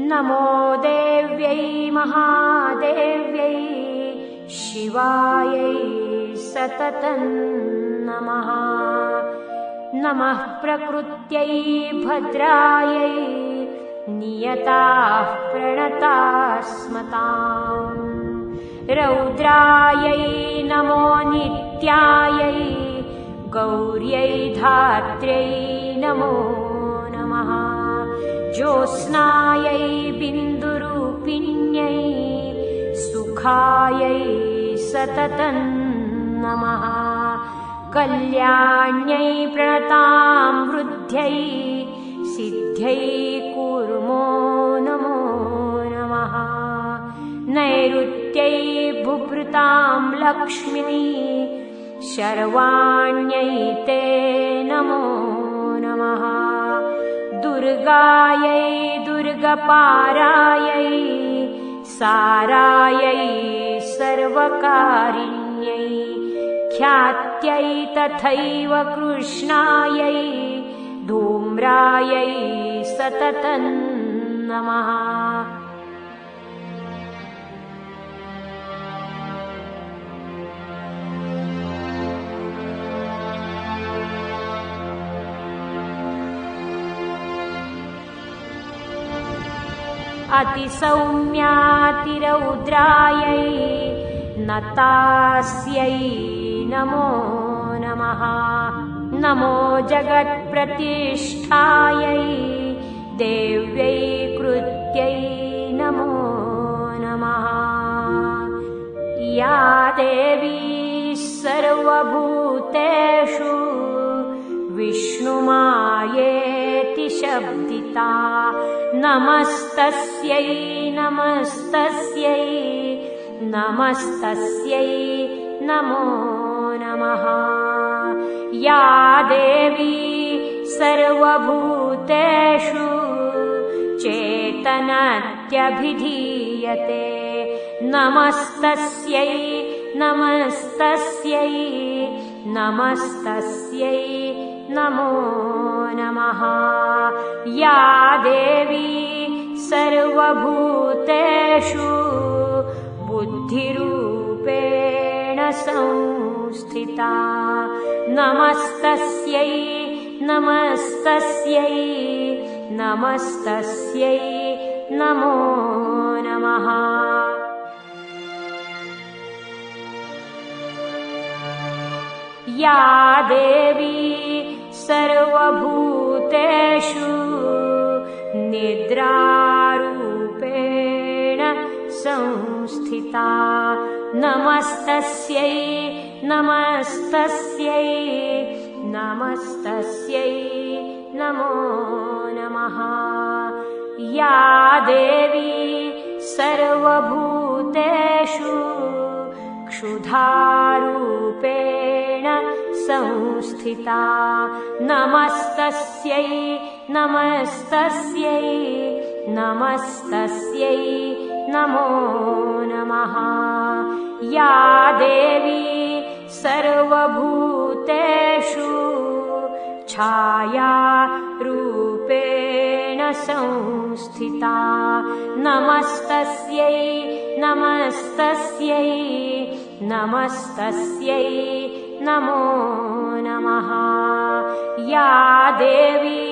नमो देव्यै महादेव्यै शिवायै सततं नमः। नमः प्रकृत्यै भद्रायै नियताः प्रणतास्मताम्। रौद्रायै नमो नित्यायै गौर्यै धात्र्यै नमो नमः। ज्योत्स्नायै बिन्दुरूपिण्यै सुखायै सततं नमः। कल्याण्यै प्रणतां वृद्ध्यै सिद्ध्यै कुर्मो नमो नमः। नैऋत्यै बुभृतां लक्ष्म्यै शर्वाण्यै ते नमो नमः। दुर्गायै दुर्गपारायै सारायै सर्वकारिण्यै ख्यात्यै तथैव कृष्णायै धूम्रायै सततं नमः। अतिसौम्यातिरौद्रायै नतास्यै नमो नमः। नमो जगत्प्रतिष्ठायै देव्यै कृत्यै नमो नमः। या देवी सर्वभूतेषु विष्णुमायेति शब्दिता नमस्तस्यै नमस्तस्यै नमस्तस्यै नमो नमः। या देवी सर्वभूतेषु चेतनत्यभिधीयते नमस्तस्यै नमस्तस्यै नमस्तस्यै नमो नमः। या देवी सर्वभूतेषु बुद्धिरूपेण संस्थिता नमस्तस्यै नमस्तस्यै नमस्तस्यै नमो नमः। या देवी सर्वभूतेषु निद्रारूपेण संस्थिता नमस्तस्यै नमस्तस्यै नमस्तस्यै नमो नमः। या देवी सर्वभूतेषु क्षुधारूपेण संस्थिता नमस्तस्यै नमस्तस्यै नमस्तस्यै नमो नमः। या देवी सर्वभूतेषु छायारूपेण संस्थिता नमस्तस्यै नमस्तस्यै नमस्तस्यै नमो नमः। या देवी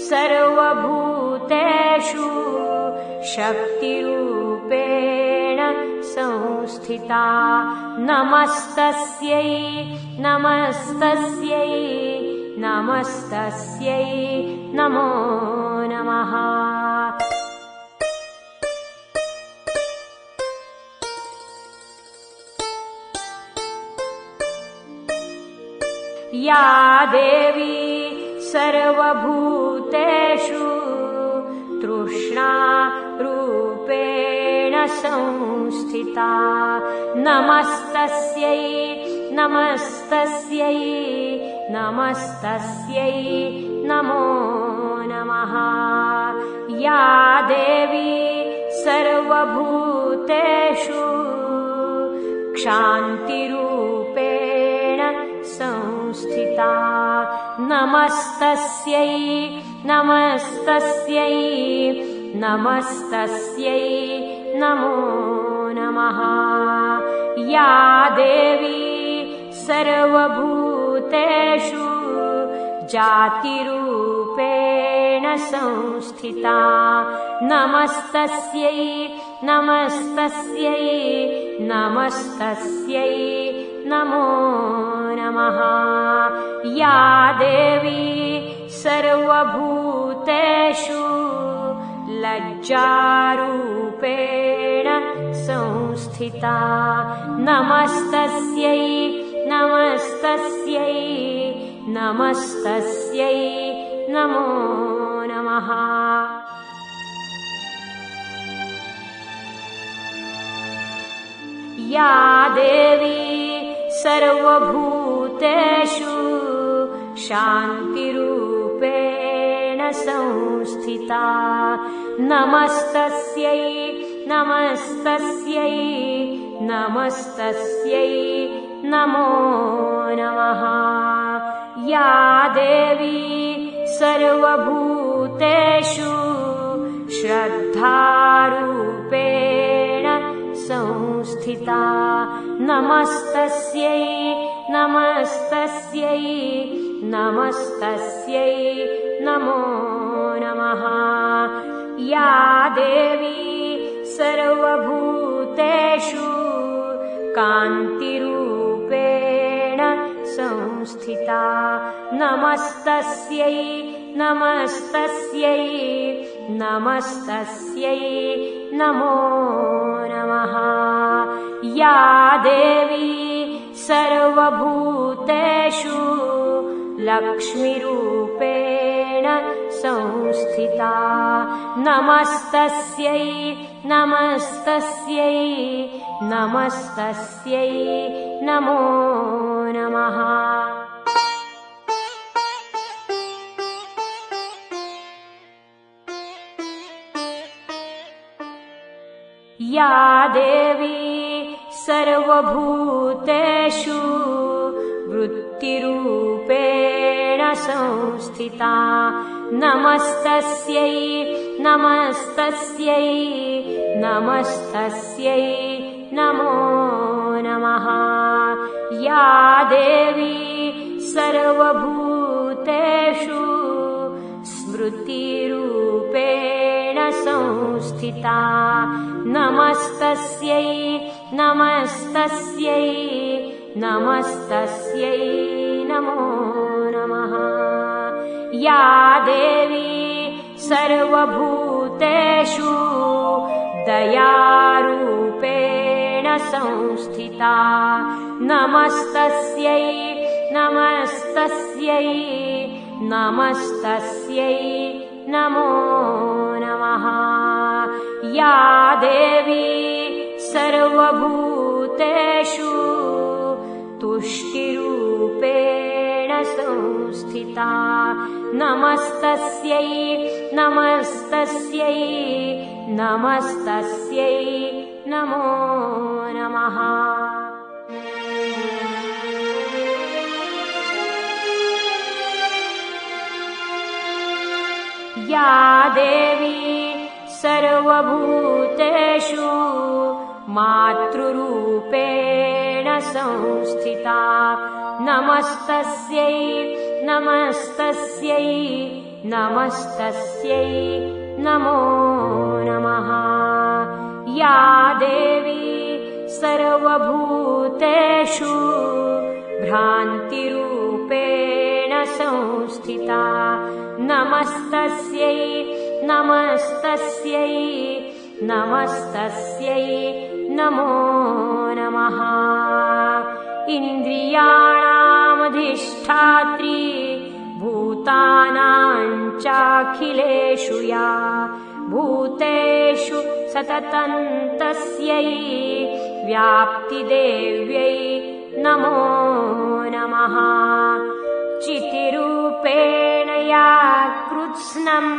सर्वभूतेषु शक्तिरूपेण संस्थिता नमस्तस्यै नमस्तस्यै नमस्तस्यै नमो नमः। या देवी सर्वभूतेषु तृष्णारूपेण संस्थिता नमस्तस्यै नमस्तस्यै नमस्तस्यै नमो नमः। या देवी सर्वभूतेषु क्षान्तिरूपेण संस्थिता नमस्तस्यै नमस्तस्यै नमस्तस्यै नमो नमः। या देवी सर्वभूतेषु जातिरूपेण संस्थिता नमस्तस्यै नमस्तस्यै नमस्तस्यै नमो नमः। या देवी सर्वभूतेषु लज्जारूपेण संस्थिता नमस्तस्यै नमस्तस्यै नमस्तस्यै नमो नमः। या देवी सर्वभूतेषु शान्तिरूपेण संस्थिता नमस्तस्यै नमस्तस्यै नमस्तस्यै नमो नमः। या देवी सर्वभूतेषु श्रद्धारूपेण संस्थिता नमस्तस्यै नमस्तस्यै नमस्तस्यै नमो नमः। या देवी सर्वभूतेषु कान्तिरूपेण संस्थिता नमस्तस्यै नमस्तस्यै नमस्तस्यै नमो नमः। या देवी सर्वभूतेषु लक्ष्मीरूपेण संस्थिता नमस्तस्यै नमस्तस्यै नमस्तस्यै नमो नमः। या देवी सर्वभूतेषु वृत्तिरूपेण संस्थिता नमस्तस्यै नमस्तस्यै नमस्तस्यै नमो नमः। या देवी सर्वभूतेषु स्मृतिरूपेण संस्थिता नमस्तस्यै नमस्तस्यै नमस्तस्यै नमो नमः। या देवी सर्वभूतेषु दयारूपेण संस्थिता नमस्तस्यै नमस्तस्यै नमस्तस्यै नमो नमः। या देवी सर्वभूतेषु तुष्टिरूपेण संस्थिता नमस्तस्यै नमस्तस्यै नमस्तस्यै नमो नमः। या देवी सर्वभूतेषु मातृरूपेण संस्थिता नमस्तस्यै नमस्तस्यै नमस्तस्यै नमो नमः। या देवी सर्वभूतेषु भ्रान्तिरूपेण संस्थिता नमस्तस्यै नमस्तस्यै नमस्तस्यै नमो नमः। इन्द्रियाणामधिष्ठात्री भूतानां चाखिलेषु या भूतेषु सततं तस्यै व्याप्तिदेव्यै नमो नमः। चितिरूपेण या कृत्स्नम्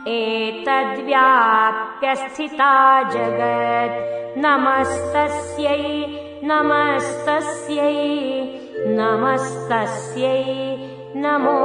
एतद्व्याप्य स्थिता जगत् नमस्तस्यै नमस्तस्यै नमस्तस्यै नमो